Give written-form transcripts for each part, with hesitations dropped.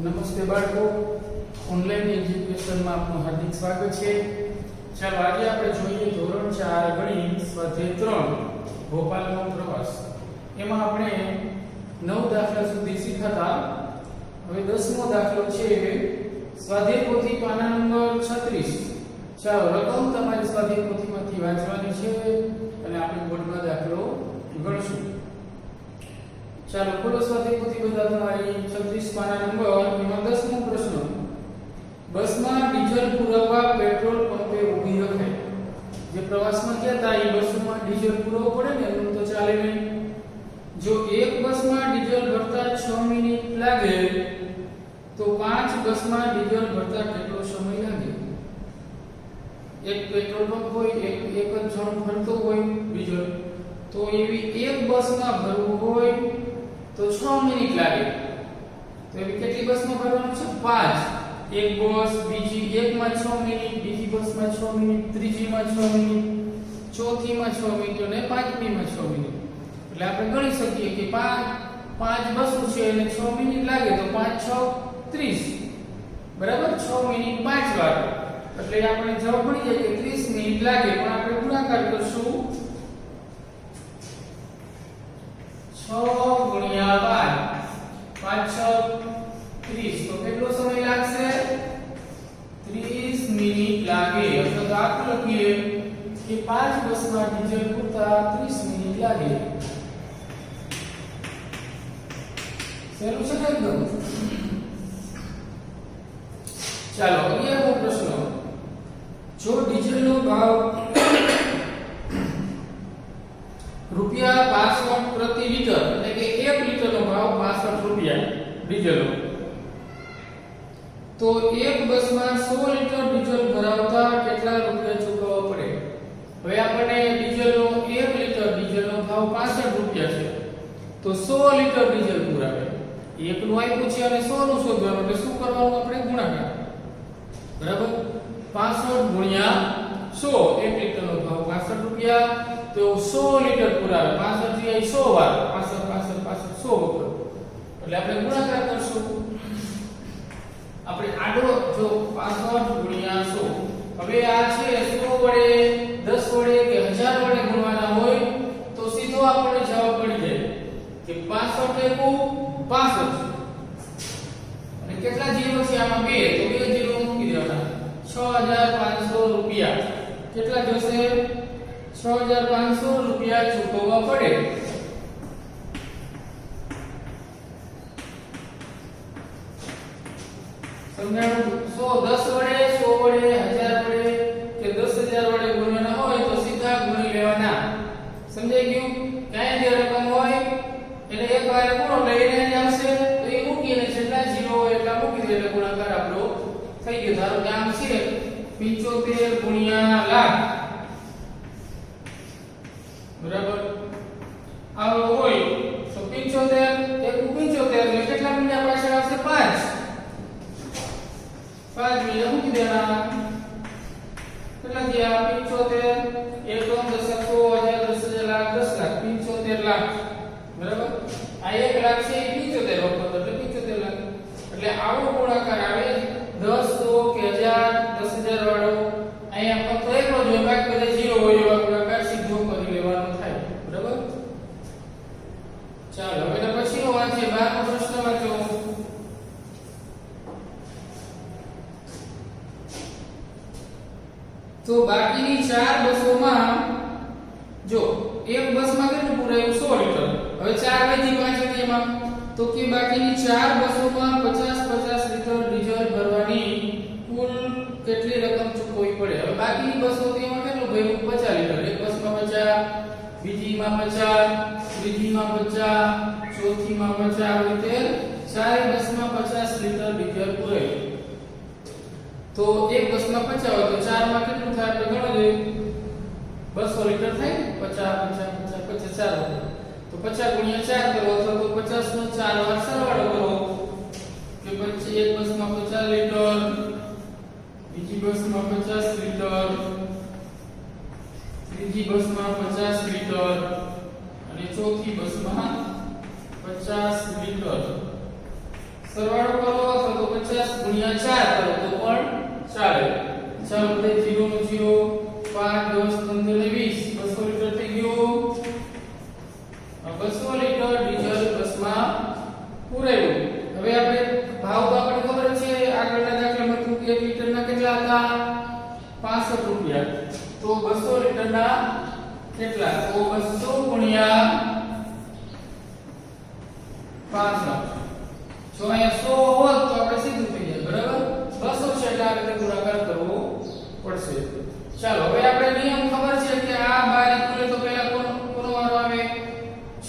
નમસ્તે બાળકો, ઓનલાઈન એજ્યુકેશનમાં આપનું હાર્દિક સ્વાગત છે. ચાલો આજે આપણે જોઈએ ધોરણ 4 ગણિત સ્વાધ્યાય 3 ભોપાલનો પ્રવાસ. એમાં આપણે 9 દાખલા સુધી શીખ્યા. હવે 10મો દાખલો છે સ્વાધ્યાય પોથી પાના નંબર 36. ચાલો રકમ તમારી સ્વાધ્યાય પોથીમાંથી વાંચવાની છે અને આપણે બોર્ડમાં દાખલો ગણશું. ચાલો ખોલો સ્વાધ્યાય પોથી બધા તમારી 36 પાના નંબર એમાં 10મો પ્રશ્ન. બસમાં ડીઝલ પુરાવવા પેટ્રોલ પંપે ઊભી રખાય. જે પ્રવાસમાં ગયા હતા એ બસમાં ડીઝલ પુરાવવો પડે ને, એનું તો ચાલે નહીં. જો એક બસમાં ડીઝલ ભરતા 6 મિનિટ લાગે તો 5 બસમાં ડીઝલ ભરતા કેટલો સમય લાગે? એક પેટ્રોલ પંપ હોય, એક જ જણ ભરતો હોય ડીઝલ, તો એવી એક બસમાં ભરવું હોય તો 6 મિનિટ લાગે. તો એવી કેટલી બસમાં ભરવાનું છે? 5. એક બસ, બીજી એકમાં 6 મિનિટ, બીજી બસમાં 6 મિનિટ, ત્રીજીમાં 6 મિનિટ, ચોથીમાં 6 મિનિટ અને પાંચમીમાં 6 મિનિટ. એટલે આપણે ગણી શકીએ કે 5 બસો છે અને 6 મિનિટ લાગે તો 5 6 30. બરાબર? 6 મિનિટ 5 વાર. એટલે આપણે જવાબ મળી જાય કે 30 મિનિટ લાગે. પણ આપણે ગુણાકાર કરશું 6 ગુણ્યા 5 5 6 30. તો કેટલો સમય લાગશે? 30 મિનિટ લાગે. અથવા તો આપણે લખીએ કે 5 બસમાં ડીઝલ પૂરતા 30 મિનિટ લાગે. સહેલું છે ને એકદમ? ચાલો 11મો પ્રશ્ન. જો ડીઝલનો ભાવ રૂપિયા 65 પ્રતિ લિટર, એટલે કે 1 લિટરનો ભાવ 65 રૂપિયા ડીઝલનો, તો એક બસમાં 100 લિટર ડીઝલ ભરાવતા કેટલા રૂપિયા ચૂકવવા પડે? હવે આપણને ડીઝલનો 1 લિટર ડીઝલનો ભાવ 65 રૂપિયા છે, તો 100 લિટર ડીઝલ પુરાવે. એકનું આપ્યું છે અને 100 નું શોધવાનું, એટલે શું કરવાનું? આપણે ગુણાકાર. બરાબર? 65 ગુણ્યા 100. 1 લિટરનો ભાવ 65 રૂપિયા, તો 100 લિટર પુરાવે. 65 થી 100 વાર 65 65 100 વખત. એટલે આપણે ગુણાકાર કરશું. આપણે આડો જો 65 ગુણ્યા 100. હવે આ છે 100 વડે 10 વડે કે 1000 વડે ગુણવાના હોય તો સીધો આપણને જવાબ મળી જાય કે 65 એકુ 65. અને કેટલા જીરો છે આમાં? 2. તો 2 જીરો મૂકી દેવાના. 6500 રૂપિયા કેટલા જશે? 6500 રૂપિયા ચૂકવવા પડે. સમજાણું? 100 10 વડે 100 વડે 1000 વડે કે 10000 વડે ગુણવાના હોય તો સીધા ગુણી લેવાના. સમજાઈ ગયું? ક્યાં જે રકમ હોય એટલે એક વાર ગુણો લઈને જ આવશે, તો એ મૂકીને જેટલા જીરો હોય એટલા મૂકી દે એટલે ગુણાકાર આપણો થઈ ગયો. ધારો કે આમ છે 75 ગુણ્યા લાખ. બરાબર? આવો હોય તો 75 એકુ 75 એટલે કેટલા મિનિટ પાછળ આવશે? 5 મિનિટ મૂકી દેવાના. કેટલા થયા? 75 1 2 10 100 1000 લાખ 10 લાખ 75 લાખ. બરાબર? આ 1 લાખ છે એ 75 વખત એટલે 75 લાખ. એટલે આવો ગુણાકાર આવે 10 100 કે 1000 10000 વાળો. અહીંયા ફક્ત એકલો જ હોય, બાકી બધા 0 હોય એવા ગુણાકાર સીધો કરી લેવાનો થાય. બરાબર? ચાલો હવે પછીનો વાંચીએ. 12મો પ્રશ્ન વાંચો. તો બાકીની 4 બસોમાં જો એક બસમાં કેટલું પુરાયું? 100 લિટર. હવે 4 માંથી 5 હતી એમાં, તો કે બાકીની 4 બસોમાં 50 લિટર ડીઝલ ભરવાની કુલ કેટલી રકમ ચૂકવવી પડે? હવે બાકીની બસો તેમાં કેટલું ભર્યું? 50 લિટર. એક બસમાં 50, બીજીમાં 50, ત્રીજીમાં 50, ચોથીમાં 50, આવી રીતે ચારે બસમાં 50 લિટર ડીઝલ પુરાય. તો એક બસમાં 50 હોય તો 4 માં કેટલું થાય? આપણે ગણો જોઈએ. 200 લિટર થાય. 50 50 50 4 તો 50 ગુણ્યા 4 કરો અથવા તો 50 નો 4 વાર સરવાળો કરો કે પછી એક બસમાં 50 લિટર, બીજી બસમાં 50 લિટર, ત્રીજી બસમાં 50 લિટર અને ચોથી બસમાં 50 લિટર. સરવાળો કરો અથવા તો 50 ગુણ્યા 4 કરો તો પણ ચાલે. ચાલો બધે 0 નો 0 5 10 15 ને 20 200 લીટર થઈ ગયું. 200 લીટર ડીઝલ બસમાં પુરાયું. હવે આપણે ભાવ તો આપણને ખબર છે, આગળના દાખલામાં તો 1 લીટરના કેટલા હતા? 65 રૂપિયા. તો 200 લીટરના કેટલા? તો 200 ગુણ્યા 65. જો અહીંયા 100 હોત તો આપણે સીધું થઈ જાય, બરાબર? 200 છે એટલે આ રીતે ગુણાકાર કરવો પડશે. ચાલો હવે આપણે નિયમ ખબર છે કે આ બારી ખુલે તો પહેલા કોનો વારો આવે?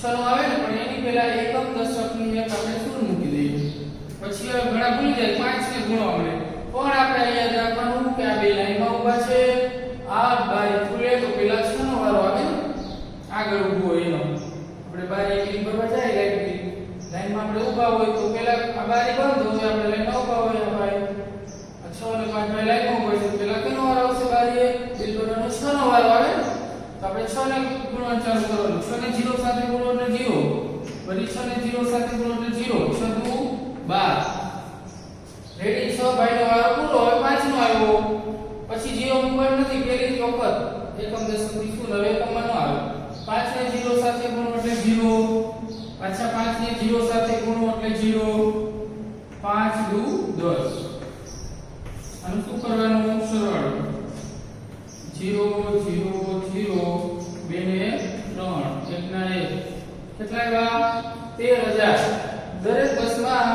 6 નો આવે ને, પણ એની પહેલા એકમ દશકની એક આપણે શૂન્ય મૂકી દઈએ. પછી હવે ઘણા ભૂલી જાય 5 ને ગુણવા મળે. પણ આપણે યાદ રાખવાનું કે આ બે લાઈનમાં ઊભા છે. આ બારી ખુલે તો પહેલા 6 નો વારો આવે ને, આગળ ઊભો હોય એનો. આપણે બારી એકલી ભરવા જાય લાઈનમાં આપણે ઊભા હોય તો પહેલા આ બારી બંધ હોય, આપણે લાઈનમાં ઊભા હોય આ ભાઈ 6 અને 5 ભાઈ લાઈનમાં ઊભા છે. પહેલા કેનો વારો આવશે? બારીએ બિલ ભરવાનો 6 નો વારો આવે. તો આપણે 6 ને ગુણવાનું ચાલુ કરવાનું. 6 ને 0 સાથે ગુણો એટલે 0. વળી 6 ને 0 સાથે ગુણો એટલે 0. 6 દુ 12. રેડી? 6 ભાઈનો વારો પૂરો. હવે 5 નો આવ્યો. પછી 0 મૂકવાનું નથી, પહેલી વખત એકમ દશકની શું હવે એકમમાં ન આવે. 5 ને 0 સાથે ગુણો એટલે 0. પાછા 5 ને 0 સાથે ગુણો એટલે 0. 5 દુ 10. આનું શું કરવાનું? સરવાળો 0 0 0 2 ને 3 1 ના 1 કેટલા આવ્યા? 13000. દરેક બસમાં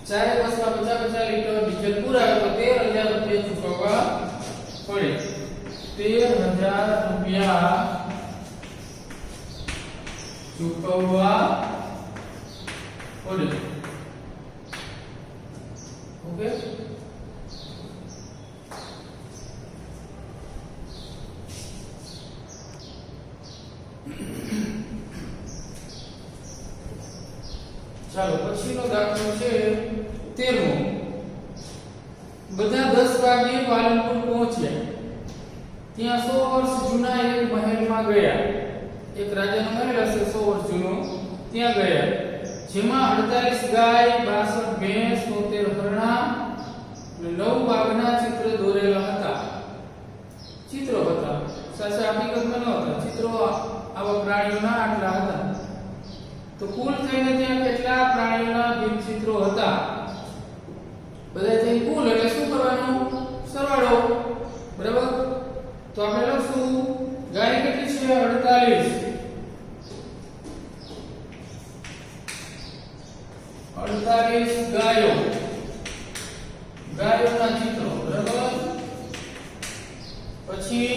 ચારે બસમાં 50 લીટર ડીઝલ પુરાવે તો 13000 રૂપિયા ચૂકવવા પડે. 13000 રૂપિયા ચૂકવવા પડે. ઓકે? ચાલો પછીનો દાખલો છે 13મો. બધા 10 વાગે પાલનપુર પહોંચ્યા. ત્યાં 100 વર્ષ જૂના એક મહેલમાં ગયા. એક રાજાનો મહેલ હશે 100 વર્ષ જૂનો, ત્યાં ગયા. જેમાં 48 ગાય, 62 ભેંસ, 73 હરણા અને 9 વાઘના ચિત્ર દોરેલા હતા. ચિત્રો હતા, સાચા હકીકતમાં ન હતા. ચિત્રો આવા પ્રાણીઓના આટલા હતા. તો કુલ થઈને ત્યાં કેટલા પ્રાણીઓના ભીમચિત્રો હતા? બધા થઈ કુલ એટલે શું કરવાનું? સરવાળો. બરાબર? તો આપણે લખશું ગાય કેટલી છે? 48. 48 ગાયો, ગાયોના ચિત્રો. બરાબર? પછી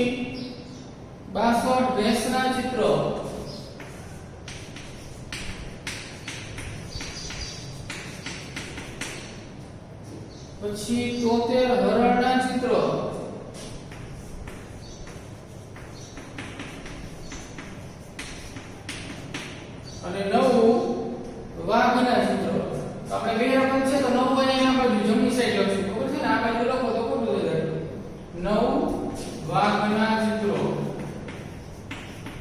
62 ભેંસના ચિત્રો. પછી 73 હરણના ચિત્રો. અને 9 વાઘના ચિત્રો. તો આપણે બે રકમ છે તો 9 અહીંયા બાજુ જમણી સાઈડ લખશું. ખબર છે ને? આ બાજુ લખો તો ખોટું થઈ જાય. 9 વાઘના ચિત્રો.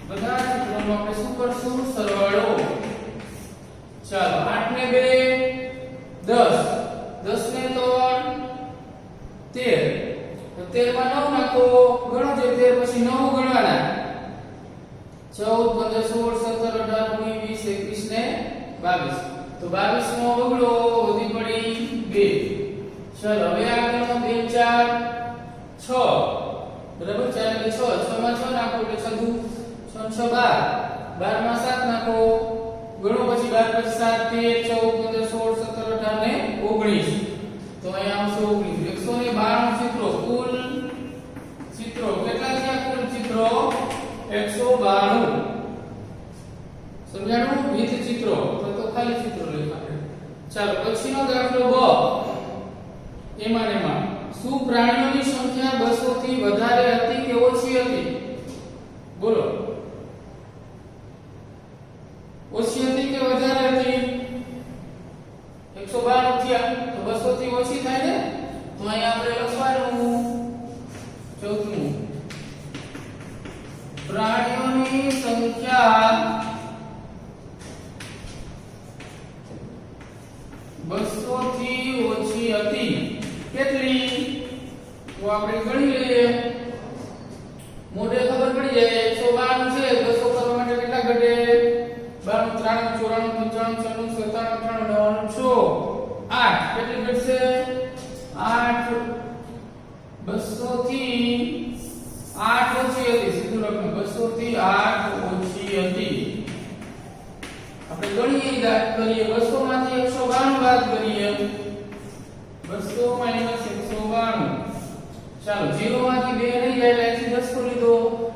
બધા ચિત્રોનો આપણે શું કરશું? સરવાળો. ચાલો 8 ને 2 10. 10 ને 3 13. તો 13 માં 9 નાખો. ગણો જે 13 પછી 9 ગણવાના. 14 15 16 17 18 19 20 21 ને 22. તો 22 નો અગલો વધી પડી 2. ચાલો હવે આગળનો 2 4 6. બરાબર? 4 એટલે 6. 6 માં 6 નાખો એટલે 6 દુ 6 6 12. 12 માં 7 નાખો. ગણો પછી 12 પછી 7 13 14 15 16 17 18 ને 19. તો અહીંયા આવશે 19. 192 ચિત્રો. કુલ ચિત્રો કેટલા થયા? કુલ ચિત્રો 192. સમજાણું? વિથ ચિત્રો તો ખાલી ચિત્રો લખ્યા આપણે. ચાલો પછીનો દાખલો 2. એમાં શું પ્રાણીઓની સંખ્યા 200 થી વધારે હતી કે ઓછી હતી? બોલો. ઓછી હતી કે વધારે હતી? 192 થયા તો 200 થી ઓછી થાય ને? તો અહીંયા આપણે લખવાનું ચોથું. પ્રાણીઓની સંખ્યા 200 જાય 192 છે 200 કરવા માટે કેટલા ઘટે 92 93 94 95 96 97 98 99 8 કેટલી ઘટશે 8 200 થી 8 ઓછી હતી સીધું લખો 200 થી 8 ઓછી હતી આપણે ગણીએ દાત કરીએ 200 માંથી 192 બાદ કરીએ 200 - 192 ચાલો 0 માંથી 2 નહીં જાય એટલે 10 કરી લીધો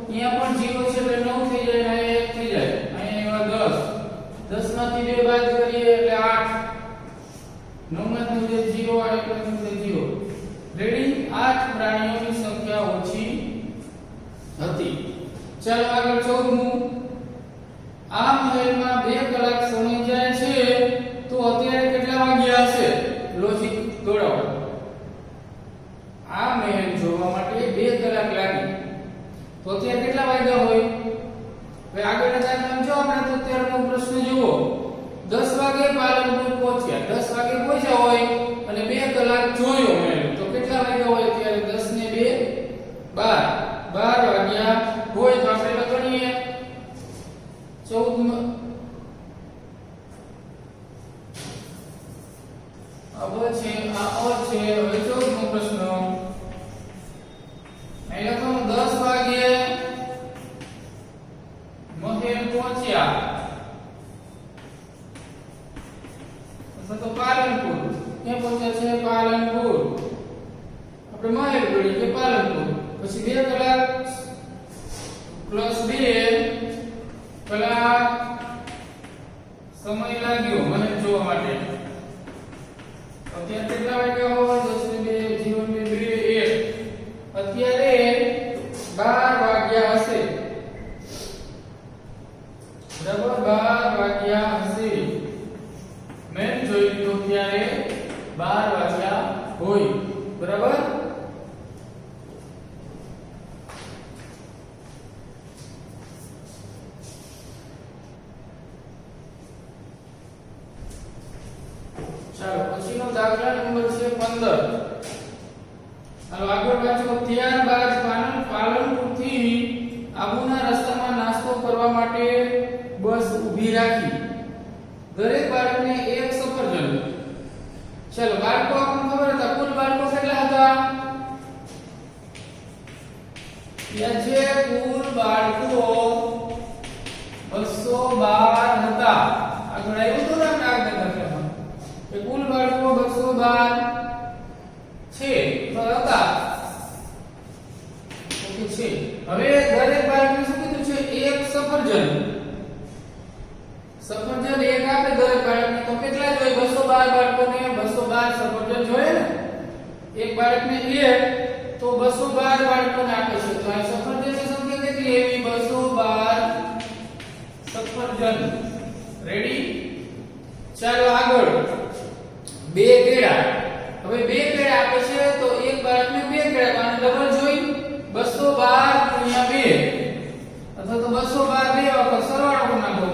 અહીંયા પણ 0 છે એટલે 9 થઈ જાય અને 1 થઈ જાય અહીંયા એવા 10 માંથી 2 બાદ કરીએ એટલે 8 9 માંથી 0 8 માંથી 0 રેડી 8 પ્રાણીઓની સંખ્યા ઓછી હતી ચાલો આગળ 14મું આ મહેલમાં 2 કલાક સમય જાય છે તો અત્યારે કેટલા વાગ્યા હશે લોજિક દોડાવો આ મહેલ જોવા માટે 2 કલાક લાગી તો અત્યારે કેટલા વાગ્યા હોય હવે આગળના દાખલામાં જો આપણે તો અત્યારનો પ્રશ્ન જુઓ 10 વાગે પાલનપુર પહોંચ્યા 10 વાગે પહોંચ્યા હોય અને 2 કલાક જોયો મહેલ તો કેટલા વાગ્યા હોય ત્યારે 10 ને 2 12 વાગ્યા હોય તો આપણે ગણીએ 14 હવે 14મો પ્રશ્ન અહીં લખો 10 વાગે મહેલ પહોંચ્યા અથવા તો પાલનપુર ક્યાં પહોંચ્યા છે પાલનપુર આપણે મહેલ ગણી કે પાલનપુર પછી 2 કલાક પ્લસ 2 કલાક સમય લાગ્યો મહેલ જોવા માટે અત્યારે કેટલા વાગ્યા હોય 10 ને 2 0 ને 2 1 અત્યારે 12 વાગ્યા હશે બરાબર 12 વાગ્યા હશે મેં જોઈ તો ત્યારે 12 વાગ્યા હોય બરાબર ચાલો પછીનો દાખલા નંબર છે 15 હાલો આગળ વાંચો ત્યારબાદ પાલનપુરથી આબુના રસ્તામાં નાસ્તો કરવા માટે બસ ઊભી રાખી દરેક બાળકને એક સફરજન ચાલો બાળકો આપણને ખબર હતા કુલ બાળકો કેટલા હતા યા જે કુલ બાળકો 212 હતા આગળ આવ્યું તો ને આગળ દાખલામાં કે કુલ બાળકો 212 છે તો હતા ઓકે છે હવે દરેક બાળકને શું કીધું છે એક સફરજન એક આપે દરેક બાળકને તો કેટલા જોઈએ 212 બાળકોને 212 સફરજન જોઈએ ને એક બાળકને એક તો 212 બાળકોને આપે છે તો આ સફરજનની સંખ્યા કેટલી એવી 212 સફરજન રેડી ચાલો આગળ 2 કેળા હવે 2 કેળા આપે છે તો એક બાળકને 2 કેળા આને ડબલ જોઈ 212 * 2 અથવા તો 212 બે વખત સરવાળો નાખો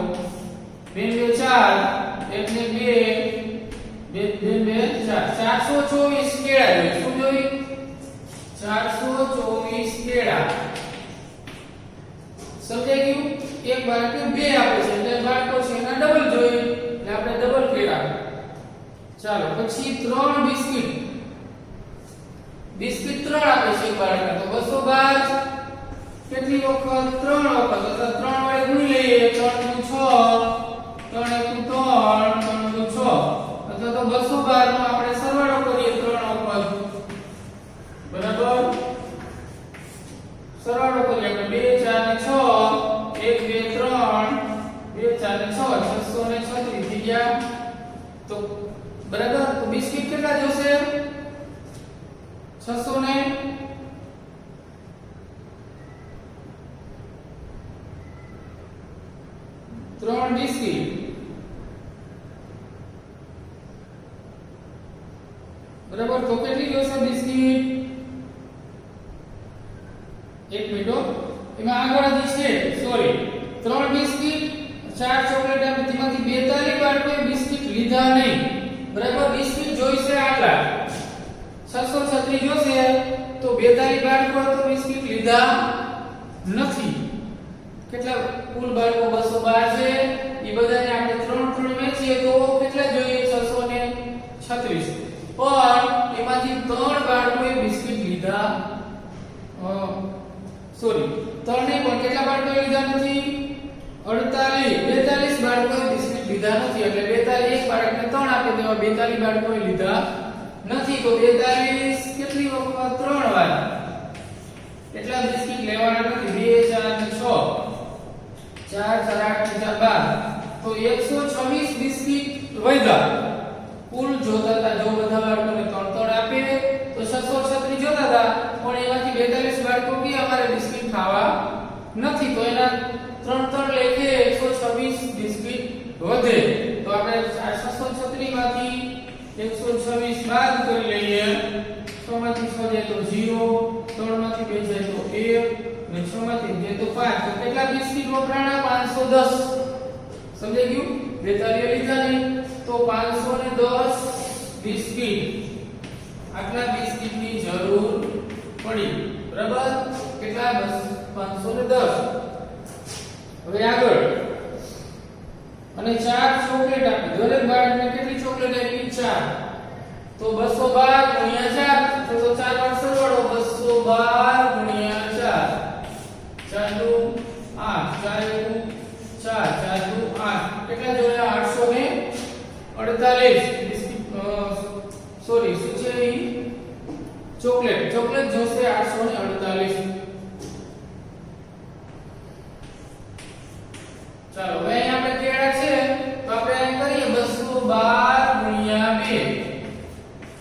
2 2 4 1 ને 2 2 4 424 કેળા જોઈએ શું જોઈએ 424 કેળા સમજાઈ ગયું એક બાળકને 2 આપે છે એટલે બાળકો છે એના ડબલ જોઈએ એટલે આપણે ડબલ કેળા ચાલો પછી 3 બિસ્કિટ 3 આપે છે એક બાળકને તો 212 કેટલી વખત 3 વખત એટલે 3 વડે ગુણી લઈએ 3 * 6 3 * 3 3 * 6 અથવા તો 212 નો આપણે સરવાળો કરીએ 3 વખત બરાબર સરવાળો કરીએ આપણે 2 4 ને 6 1 2 3 2 4 ને 6 636 થઈ ગયા તો બરાબર તો બિસ્કિટ કેટલા જોશે 600 ને ત્રણ બિસ્કિટ બરાબર તો કેટલી જોશે બિસ્કિટ એક મિનિટ એમાં આગળ છે સોરી 3 બિસ્કિટ 4 ચોકલેટ તેમાંથી 42 બાળકોએ બિસ્કિટ લીધા નહીં બરાબર બિસ્કિટ જોઈશે આટલા 636 જોશે તો 42 બાળકો તો બિસ્કિટ લીધા નથી કેટલા કુલ બાળકો 212 છે એ બધાને આપણે 3 વેચીએ તો કેટલા જોઈએ 636 પણ એમાંથી 3 બાળકોએ બિસ્કિટ લીધા સોરી 3 નહીં પણ કેટલા બાળકોએ લીધા નથી 42 બાળકોએ બિસ્કિટ લીધા નથી એટલે 42 એક બાળકને 3 આપે તેવા 42 બાળકોએ લીધા નથી તો 42 કેટલી વખત 3 વાર એટલા બિસ્કિટ લેવાના નથી 2 4 6 4 4 8 12 તો 126 બિસ્કિટ વધ્યા કુલ જોતા હતા જો બધા બાળકોને 3 આપે તો 636 જોતા હતા પણ એમાંથી 42 બાળકો કે અમારે બિસ્કિટ ખાવા નથી તો એના 3 લેખે 126 બિસ્કિટ વધે તો આપણે 636 માંથી 126 બાદ કરી લઈએ 6 માંથી 6 જાય તો 0 3 માંથી 2 જાય તો 1 અને 6 માંથી 2 તો 5 તો કેટલા બિસ્કિટ વપરાણા 510 સમજાઈ ગયું 42 લીધા ને તો 510 બિસ્કિટ આટલા બિસ્કિટની જરૂર પડી બરાબર કેટલા 510 હવે આગળ અને 4 ચોકલેટ આપી દરેક બાળકને કેટલી ચોકલેટ આપી 4 તો 212 ગુણ્યા 4 તો 4 વાર સરવાળો 212 ગુણ્યા 4 4 દુ 8 4 4 દુ 8 કેટલા જોયા 848 બિસ્કિટ સોરી શું છે ચોકલેટ જોશે 848 ચાલો હવે અહીં આપણે કેળા છે તો આપણે અહીં કરીએ 212 ગુણ્યા 2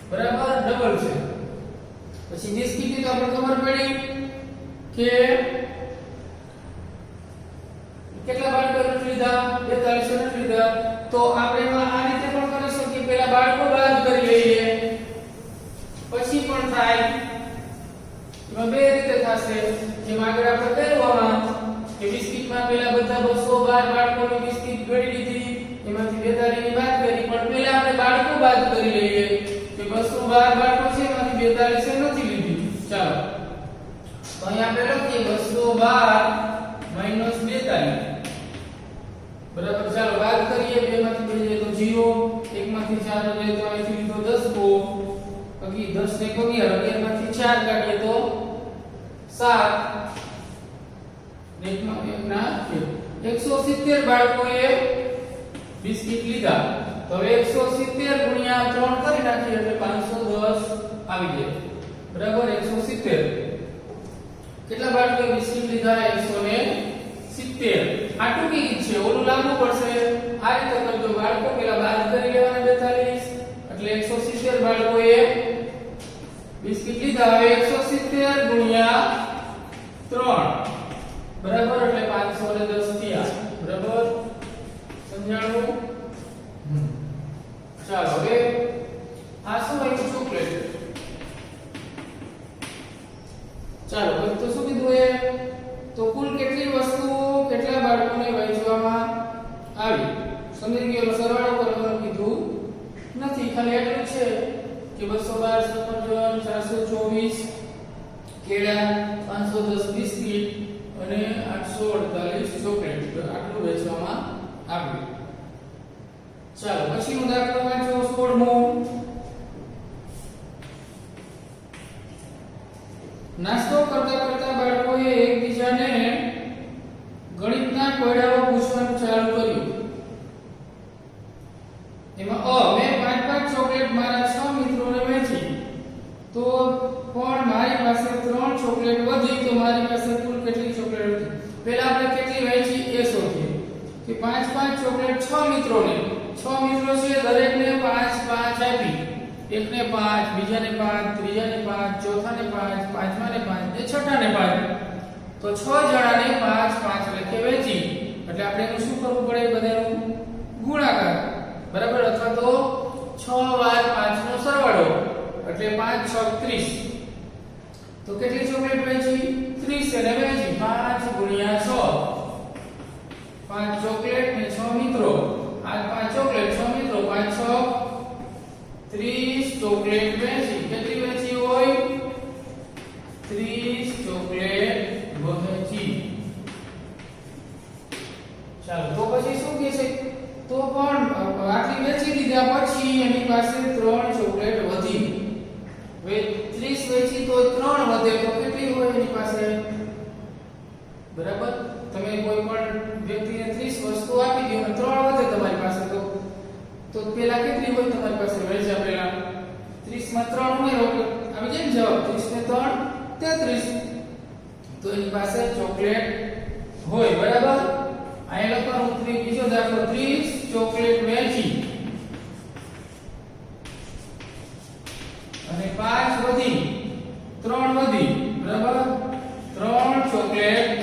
બરાબર ડબલ છે પછી બિસ્કિટ તો આપણે ખબર પડી કે કેટલા બાળકો નથી લીધા 42 નથી લીધા તો આપણે એમાં આ રીતે પણ કરી શકીએ પહેલા બાળકો બાદ કરી લઈએ પછી પણ થાય એમાં બે રીતે થશે જેમ આગળ આપણે કર્યું કે બિસ્કિટમાં પહેલા બધા 212 બાળકોની બિસ્કિટ ગળી લીધી એમાંથી 42 ની બાદ કરી પણ પહેલા આપણે બાળકો બાદ કરી લઈએ કે 212 બાળકો છે એમાંથી 42 નથી લીધી ચાલો તો અહીં આપણે લખીએ 212 - 42 બરાબર ચાલો બાદ કરીએ 2 માંથી 2 જાય તો 0 1 માંથી 4 જાય તો અહીંથી લીધો 10 કો 10 ને 11 માંથી 4 કાઢીએ તો 7 170 બાળકોએ બિસ્કિટ લીધા તો હવે 170 ગુણ્યા 3 કરી નાખીએ એટલે 510 આવી જાય બરાબર 170 કેટલા બાળકોએ બિસ્કિટ લીધા 170 આ ટૂંકી છે ઓલું લાંબુ પડશે આ રીતે કરજો બાળકો પેલા બાદ કરી લેવાના 42 એટલે 170 બાળકોએ બિસ્કિટ લીધા હવે 170 ગુણ્યા 3 બરાબર એટલે 510 થયા બરાબર સમજાણું ચાલો હવે આ શું હોય ચોકલેટ ચાલો હવે તો શું કીધું એ તો કુલ કેટલી વસ્તુઓ કેટલા બાળકોને વહેંચવામાં આવી સમજી ગયો સરવાળો કરવાનું કીધું નથી ખાલી એટલું છે કે 212 સફરજન 424 કેળા 510 બિસ્કિટ અને 848 ચોકલેટ આટલું વેચવામાં આવ્યું ચાલો પછીનો દાખલો વાંચો 16મો નાસ્તો કરતા કરતા બાળકોએ એકબીજાને ગણિતના કોયડાઓ પૂછવાનું ચાલુ કર્યું એમાં મેં 5 ચોકલેટ મારા 6 મિત્રોને વહેંચી તો પણ મારી પાસે 3 ચોકલેટ વધી તો મારી પાસે કુલ કેટલી ચોકલેટ હતી પહેલા આપણે કેટલી વહેંચી એ શોધીએ કે 5 ચોકલેટ 6 મિત્રોને 6 મિત્રો છે દરેકને 5 આપી એકને 5 બીજાને 5 ત્રીજાને 5 ચોથાને 5 પાંચમાને 5 ને છઠ્ઠાને 5 તો 6 જણાને 5 લેખે વહેંચી એટલે આપણે એનું શું કરવું પડે બધાનું ગુણાકાર બરાબર અથવા તો 6 વાર 5 નો સરવાળો એટલે 5 6 30 તો કેટલી ચોકલેટ વહેંચી 30 અને વહેંચી 5 ગુણ્યા 6 5 ચોકલેટ ને 6 મિત્રો આ 5 ચોકલેટ 6 મિત્રો 5 6 30 ચોકલેટ વહેંચી કેટલી વહેંચી હોય 30 ચોકલેટ વહેંચી ચાલો તો પછી શું કહે છે તો પણ આટલી વેચી દીધા પછી એની પાસે 3 ચોકલેટ વધી હવે 30 વેચી તો 3 વધે તો કેટલી હોય એની પાસે બરાબર તમે કોઈ પણ વ્યક્તિને 30 વસ્તુ આપી દો અને 3 વધે તમારી પાસે તો પેલા કેટલી હોય તમારી પાસે વેચા પેલા 30 માં 3 ઉમેરો આવી જાય ને જવાબ 30 ને 3 33 તો એની પાસે ચોકલેટ હોય બરાબર અહીંયા લખવાનું બીજો દાખલો 30 ચોકલેટ વેચી અને 5 વધી 3 વધી બરાબર 3 ચોકલેટ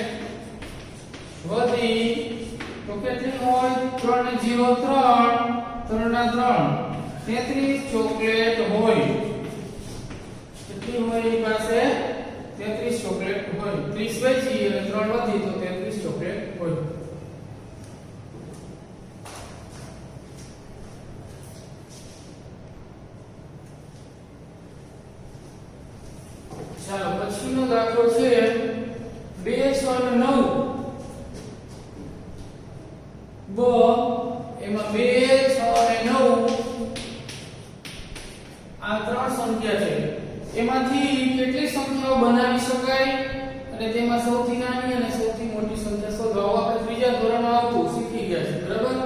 વધી તો કેટલી હોય 3 ને 0 3 3 ના 3 33 ચોકલેટ હોય કેટલી હોય એની પાસે 33 ચોકલેટ હોય 30 વેચી અને 3 વધી તો 33 ચોકલેટ હોય ચાલો પછીનો દાખલો છે 2 6 અને 9 એમાં 2 6 અને 9 આ ત્રણ સંખ્યા છે એમાંથી કેટલી સંખ્યાઓ બનાવી શકાય અને તેમાં સૌથી નાની અને સૌથી મોટી સંખ્યા શોધો આપણે ત્રીજા ધોરણમાં આવતું શીખી ગયા છે બરાબર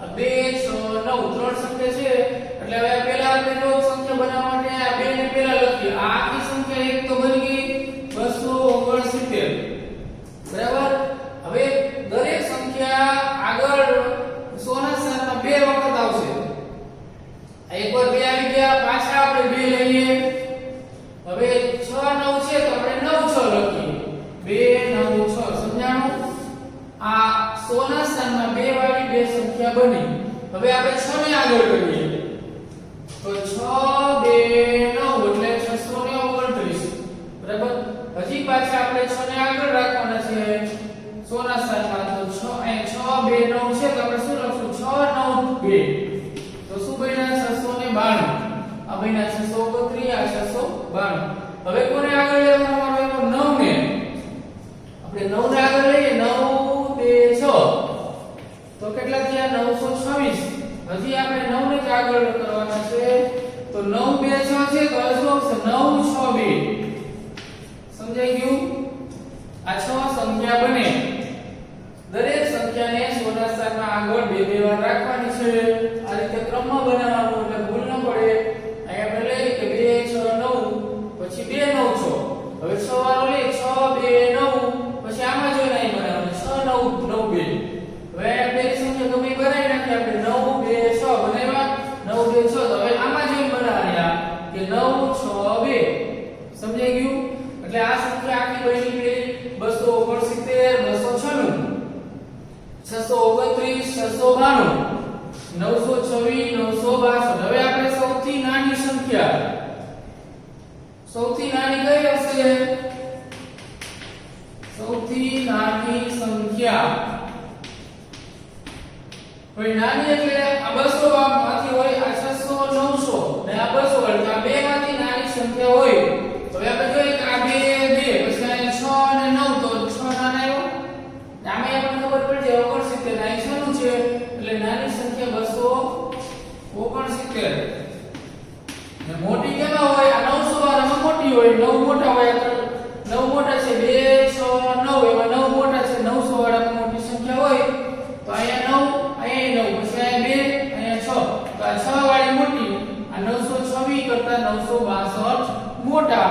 આ 2 6 9 ત્રણ સંખ્યા છે એટલે હવે પહેલા આપણે જો સંખ્યા બનાવવા માટે આ 2 ને પહેલા લખીએ આ આખી સંખ્યા એક તો બની ગઈ 269 બરાબર હવે દરેક સંખ્યા આગળ 100 ના સ્થાનમાં 2 વખત આવશે એકવાર 2 આવી ગયા પાછા આપણે 2 લઈએ હવે 6 9 છે તો આપણે 9 6 લખીએ 2 9 6 સમજાણું આ 100 ના સ્થાનમાં 2 વાળી 2 સંખ્યા બની હવે આપણે 6 ને આગળ કરીએ તો 6 2 9 એટલે 629 બરાબર હજી પાછા આપણે 6 ને આગળ રાખવાના છે 100 ના સ્થાનમાં તો 6 2 9 છે તો આપણે શું લખશું 6 9 2 તો શું બન્યા 692 આ બન્યા 632 આ 692 હવે કોને આગળ લેવાનો મારો એવો 9 ને આપણે 9 ને આગળ લઈએ 9 2 6 તો કેટલા થયા 926 હજી આપણે 9 ને જ આગળ કરવાના છે તો 9 2 6 છે તો શું આવશે 9 6 2 સમજાઈ ગયું આ 6 સંખ્યા બને દરેક સંખ્યાને 100 ના સ્થાનમાં આગળ 2 વાર રાખવાની છે આ રીતે ક્રમમાં બનાવવાનું એટલે ભૂલ ન પડે અહીંયા આપણે લઈએ કે 2 6 9 પછી 2 9 6 હવે 6 વાળો લઈએ 6 2 9 પછી આમાં જોઈને અહીં બનાવવાનું 6 9 9 2 હવે બે સંખ્યા ગમે બનાવી નાખી આપણે 9 2 6 બનાવ્યા 9 2 6 તો હવે આમાં જોઈને બનાવ્યા કે 9 6 2 સમજાઈ ગયું એટલે આ સંખ્યા આખી બની ગઈ 269 226 629 692 926 962 હવે આપણે સૌથી નાની સંખ્યા સૌથી નાની કઈ હશે સૌથી નાની સંખ્યા હવે નાની એટલે આ 200 માંથી હોય આ 600 900 ને આ 200 એટલે આ બે માંથી નાની સંખ્યા હોય તો હવે આપણે જોઈએ કે આ બે પછી અહીંયા 6 અને 9 તો 6 નાના આવ્યો આમે આપણને ખબર પડી જાય 69 ના શેનું છે એટલે નાની સંખ્યા 269 ને મોટી કેમાં હોય આ 900 વાળામાં મોટી હોય 9 મોટા હોય 9 મોટા છે 2 6 9 એમાં 9 મોટા છે 900 વાળામાં મોટી સંખ્યા હોય તો અહીંયા 9 અહીંયા 9 પછી અહીંયા 2 અહીંયા 6 તો આ 6 વાળી મોટી આ 926 કરતા 962 મોટા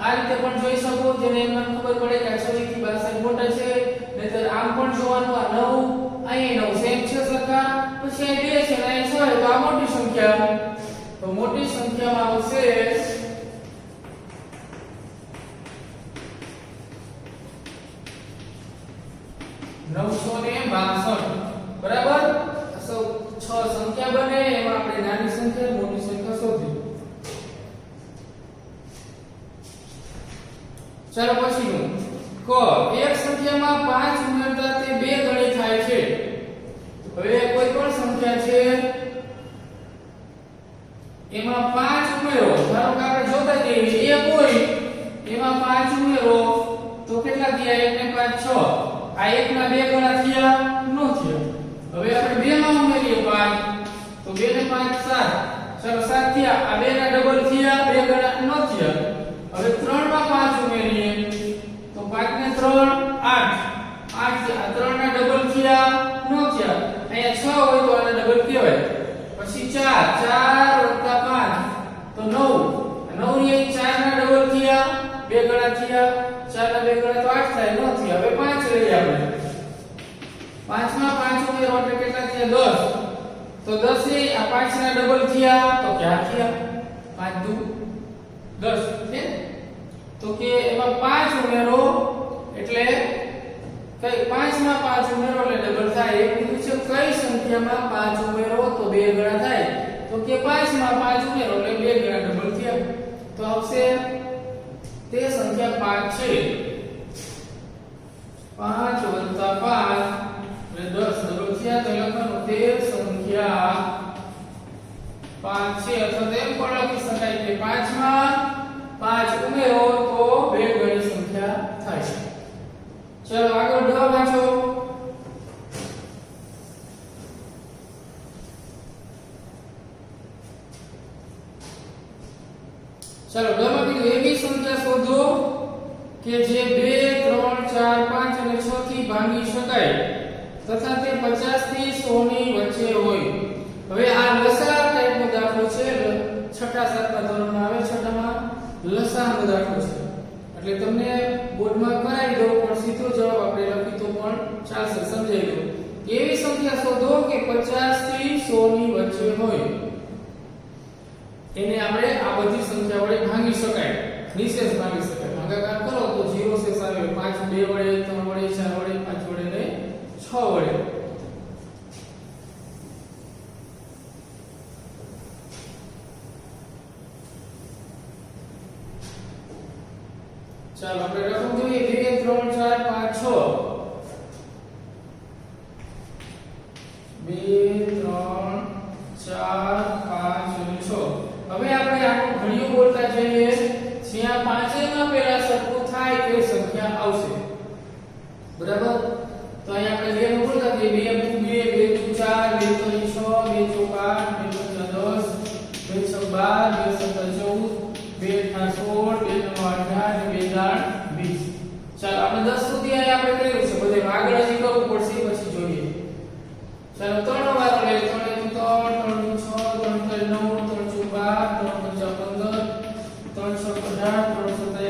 આ રીતે પણ જોઈ શકો જેને એમાં ખબર પડે કે આ 26 થી 62 મોટા છે નહીતર આમ પણ જોવાનું આ 9 અહીંયા 9 સેમ છે સરખા પછી અહીં 2 છે અને અહીં 6 તો આ મોટી સંખ્યા તો મોટી સંખ્યામાં આવશે 962 બરાબર સો 6 સંખ્યા બને એમાં આપણે નાની સંખ્યા મોટી સંખ્યા શોધી ચાલો પછીનું ક એક સંખ્યામાં 5 ઉમેરતા તે 2 ગણી થાય છે હવે કોઈ પણ સંખ્યા છે એમાં 5 ઉમેરો ધારો કે આપણે જોતા જઈએ 1 હોય એમાં 5 ઉમેરો તો કેટલા થયા 1 ને 5 6 આ 1 ના 2 ગણા થયા ન થયા. હવે આપણે 2 માં ઉમેરીએ 5 તો 2 ને 5 7. ચલો 7 થયા. આ 2 ના ડબલ થયા, 2 ગણા ન થયા. હવે 3 માં 5 ઉમેરીએ તો 5 ને 3 8. 8 થયા. 3 ના ડબલ થયા ન થયા. અહીંયા 6 હોય તો આને ડબલ કહેવાય. પછી 4 4 + 5 તો 9. 9 ની 4 ના ડબલ થયા, 2 ગણા થયા. 4 ના 2 ગણા તો 8 થાય, ન થયા. હવે 5 લઈએ આપણે. 5 માં 5 ઉમેરો એટલે કેટલા થયા? 10. તો 10 ની આ 5 ના ડબલ થયા તો ક્યાં થયા? 5 દુ 10 છે. તો કે એમાં 5 ઉમેરો એટલે કઈ 5 માં 5 ઉમેરો એટલે ડબલ થાય. એક કીધું છે કઈ સંખ્યામાં 5 ઉમેરો તો 2 ગણા થાય. તો કે 5 માં 5 ઉમેરો એટલે 2 ગણા ડબલ થયા. તો આવશે તે સંખ્યા 5 છે. 5 + 5 એટલે 10 ડબલ થયા. તો લખવાનું તે સંખ્યા 5 છે. અથવા તો એમ પણ લખી શકાય કે 5 માં 5 ઉમેરો તો 2 ગણી સંખ્યા થાય. ચલો આગળ ડ વાંચો. ચલો ડ માં કીધું એવી સંખ્યા શોધો કે જે 2 3 4 5 અને 6 થી ભાંગી શકાય તથા તે 50 થી 100 ની વચ્ચે હોય. હવે આ લસા ટાઈપનો દાખલો છે. છઠ્ઠા સાતમા ધોરણમાં આવે. છઠ્ઠામાં લસાનો દાખલો છે. એટલે તમને બોર્ડમાં કરાવી દો પણ સીધો જવાબ આપણે લખી તો પણ ચાલશે. સમજાઈ દો. એવી સંખ્યા શોધો કે 50 થી 100 ની વચ્ચે હોય. એને આપણે આ બધી સંખ્યા વડે ભાંગી શકાય, નિશેષ ભાંગી શકાય. ભાગાકાર કરો તો 0 શેષ આવે. 5 2 વડે, 3 વડે, 4 વડે, 5 વડે ને 6 વડે. ચાલો આપણે રકમ જોઈએ 2 3 4 5 6. 2 3 4 5 અને 6. હવે આપણે આનું ઘડિયું બોલતા જઈએ. જ્યાં પાંચેયમાં પહેલા સરખું થાય તે સંખ્યા આવશે. બરાબર? તો અહીંયા આપણે 2 નું બોલતા જઈએ. 2 × 2 2 × 4 2 × 6 2 × 8 2 × 10 2 × 12 2 × 14 2 × 16 2 × 18 2 × 20. ચાલો આપણે 10 સુધી આપણે કર્યું છે. બધે આગળ હજી કરવું પડશે પછી જોઈએ. ચાલો 3 નો વારો લે. 3 × 3 3 × 6 3 × 9 3 × 12 3 × 5 15 3 × 6 18 3 × 7 21 3 × 8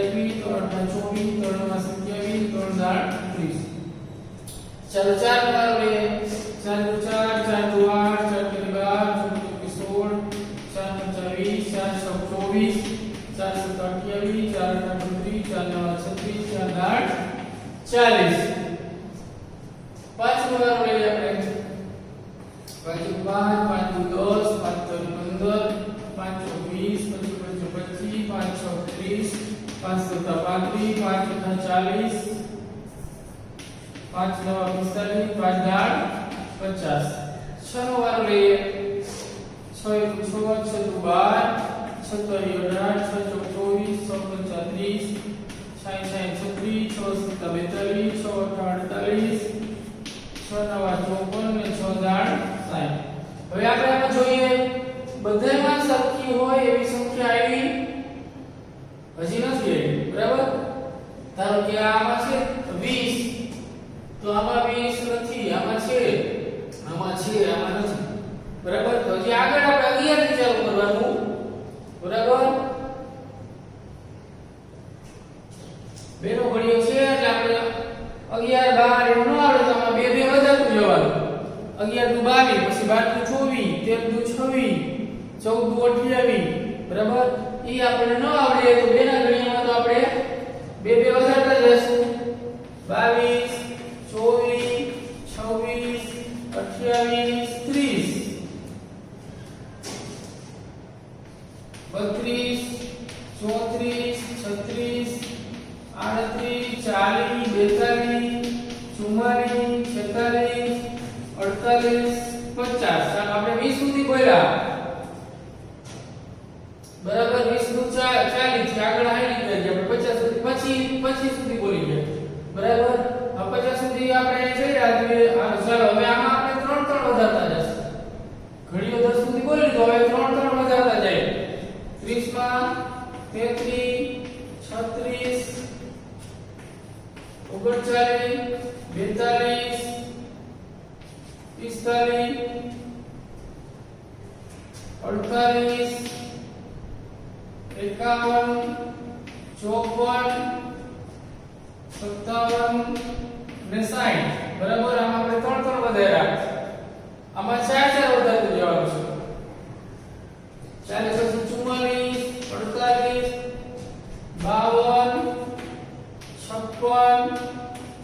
24 3 × 9 27 3 × 30. ચાલો 4 નો વારો લે. 4 × 4 4 × 8 4 × 12 4 × 16 4 × 20 4 × 24 4 × 28 4 × 29 4 × 36 4 × 40. 5 નો વારો લઈએ આપણે. 5 × 5 5 × 10 5 × 15 5 × 20 25 25 5 × 30 5 × 35 5 × 40 5 × 45 5 × 50. 6 નો વારો લઈએ. 6 × 6 6 × 12 6 × 18 6 × 24 6 × 30 6 × 36 6 × 42 6 × 48 6 × 54 ને 6 × 60. હવે આપણે આમાં જોઈએ બધામાં સરખી હોય એવી સંખ્યા આવી હજી નથી આવી. બરાબર? ધારો કે આમાં છે 20 તો આમાં 20 નથી. આમાં છે આમાં નથી. બરાબર? તો હજી આગળ આપણે 11 થી ચાલુ કરવાનું. બરાબર? બેનો ઘડિયો છે એટલે આપણે 11 12 એવું ન આવડે તો આમાં 2 2 વધારતું જવાનું. 11 દુ 22 પછી 12 દુ 24 13 દુ 26 14 દુ 28. બરાબર? ઈ આપણે ન આવડે તો બેના ઘડિયામાં તો આપણે 2 2 વધારતા જઈશું. 22 24 26 28 30 32 34 36 38 40 42 43 44 50. ચાલો આપણે 20 સુધી બોલ્યા. બરાબર? 20 નું 40 થી આગળ હાલી ગયા આપણે 50 સુધી પછી સુધી બોલી ગયા. બરાબર? આ 50 સુધી આપણે જોઈ રહ્યા છીએ. ચાલો હવે હવે 3 3 વધારતા જાય 30 માં 33 36 39 42 45 48 51 54 57 ને 60 બરાબર આમાં આપણે 3 3 વધાર્યા આમાં 4 4 વધારતું જવાનું છે ચાલે પછી 44 48 52 56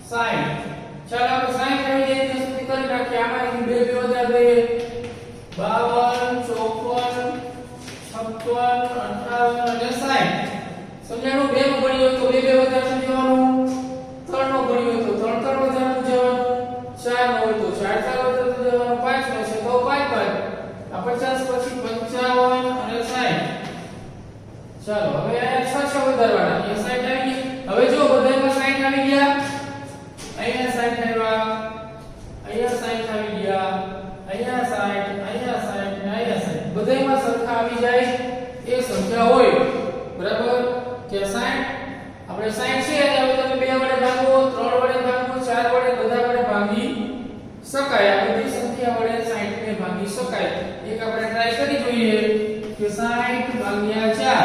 60 ચાલો આપણે 60 આવી જાય ત્યાં સુધી કરી નાખીએ આમાં બે બે વધાર દઈએ 52 54 56 58 અને 60 સમજાણું બે નું ગણ્યું હોય તો બે બે વધારતું જવાનું 3 નો ગણ્યું હોય તો 3 3 વધારતું જવાનું 4 નો હોય તો 4 4 વધારતું જવાનું 5 નો છે તો 5 5 આ 50 પછી 55 અને 60 ચાલો હવે આ 6 6 વધારવાના અહીંયા 60 આવી ગઈ હવે જો બધામાં 60 આવી ગયા અહીંયા 60 આવ્યા અહીંયા 60 આવી ગયા અહીંયા 60 અહીંયા 60 બધામાં સરખા આવી જાય એ સંખ્યા હોય બરાબર કે 60 આપણે 60 છે એટલે હવે તમે 2 વડે ભાગો 3 વડે ભાગો 4 વડે બધા વડે ભાગી શકાય આ બધી સંખ્યા વડે 60 ને ભાગી શકાય એક આપણે ટ્રાય કરી જોઈએ કે 60 ભાગ્યા 4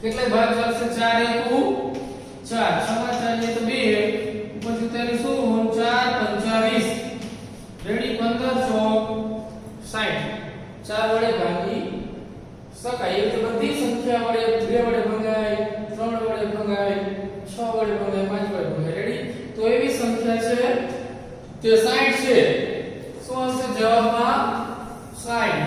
કેટલા ભાગ ચાલશે 4 એકુ 4 6 4 તો 2 ઉપર તેની શું 4 25 રેડી 15 60 4 વડે ભાગી શકાય એટલે બધી સંખ્યા વડે 2 વડે ભગાય 3 વડે ભગાય 6 વડે ભગાય 5 વડે ભગાય રેડી તો એવી સંખ્યા છે તે 60 છે શું આવશે જવાબમાં 60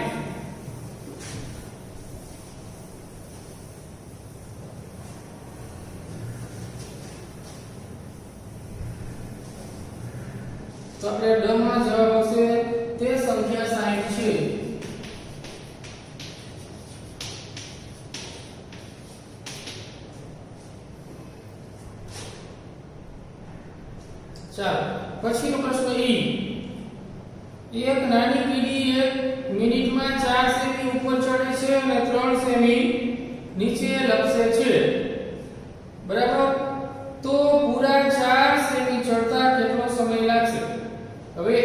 તો આપણે ડ માં જવાબ આવશે તે સંખ્યા 60 છે ચાલો પછીનો પ્રશ્ન એક નાની કીડી 1 મિનિટમાં 4 સેમી ઉપર ચડે છે અને 3 સેમી નીચે લપસે છે બરાબર તો પૂરા 4 સેમી ચડતા કેટલો સમય લાગશે હવે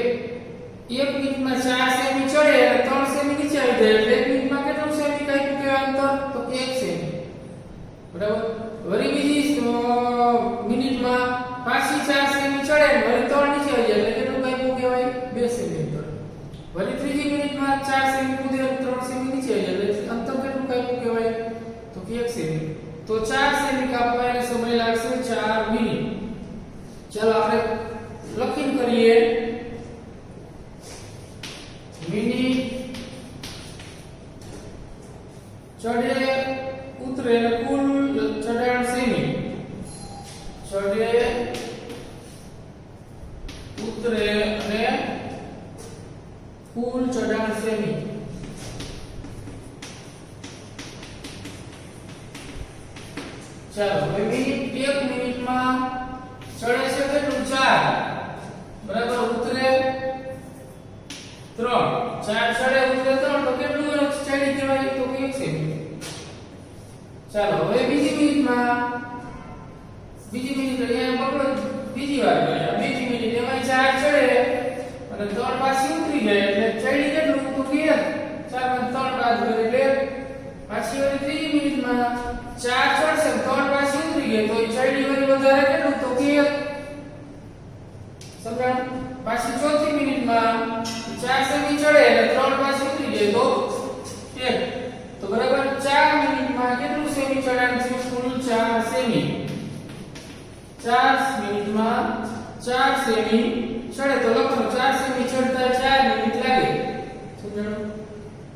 1 મિનિટમાં 4 સેમી ચડે અને 3 સેમી નીચે આવી જાય એટલે 1 મિનિટમાં કેટલું સેમી કાંઈ કહેવાય અંતર તો 1 સેમી બરાબર વળી બીજી મિનિટમાં પાછી 4 સેમી ચડે અને વળી 3 નીચે આવી જાય એટલે કેટલું કાંઈ કહેવાય 2 સેમી અંતર વળી ત્રીજી મિનિટમાં 4 સેમી કૂદે અને 3 સેમી નીચે આવી જાય એટલે અંતર કેટલું કાંઈ કહેવાય તો 1 સેમી તો 4 સેમી કાપવા એને સમય લાગશે 4 મિનિટ ચાલો આપણે લખીને કરીએ મિનિટ ચડે ઉતરે અને કુલ ચઢાણ સેમી ચડે ઉતરે અને કુલ ચઢાણ સેમી ચાલો હવે મિનિટ 1 મિનિટમાં ચડે છે કેટલું 4 બરાબર ઉતરે 3 4 ચડે ઉતરે 3 તો કેટલું ચડી કહેવાય તો 1 સેમી ચાલો હવે બીજી મિનિટ અહીંયા પકડો બીજી વાર ગયા બીજી મિનિટ એમાં 4 ચડે અને 3 પાછી ઉતરી જાય એટલે ચડી કેટલું તો 1 4 માં 3 બાદ કરે એટલે પાછી વળી ત્રીજી મિનિટમાં 4 ચડશે 3 પાછી ઉતરી ગઈ તો ચડી વળી વધારે કેટલું તો 1 સમજાણ પાછી ચોથી મિનિટમાં 4 સેમી ચડે અને 3 પાછી ઉતરી જાય તો 1 તો બરાબર 4 મિનિટમાં કેટલું સેમી ચડાણ છે કુલ 4 સેમી 4 મિનિટમાં 4 સેમી ચડે તો લખો 4 સેમી ચડતા 4 મિનિટ લાગે સમજાણું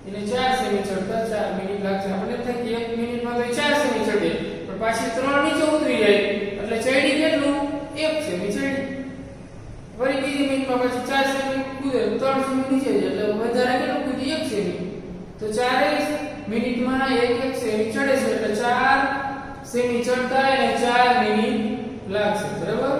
એને 4 સેમી ચડતા 4 મિનિટ લાગશે આપણે થાય કે 1 મિનિટમાં તો 4 સેમી ચડે પણ પાછી 3 નીચે ઉતરી જાય એટલે ચડી કેટલું 1 સેમી ચડી વળી બીજી મિનિટમાં પાછી 4 સેમી કૂદે 3 સેમી નીચે જાય એટલે વધારે કેટલું કૂદી 1 સેમી તો 4 મિનિટમાં 1 સેમી ચડે છે એટલે 4 સેમી ચડતા એને 4 મિનિટ લાગશે બરાબર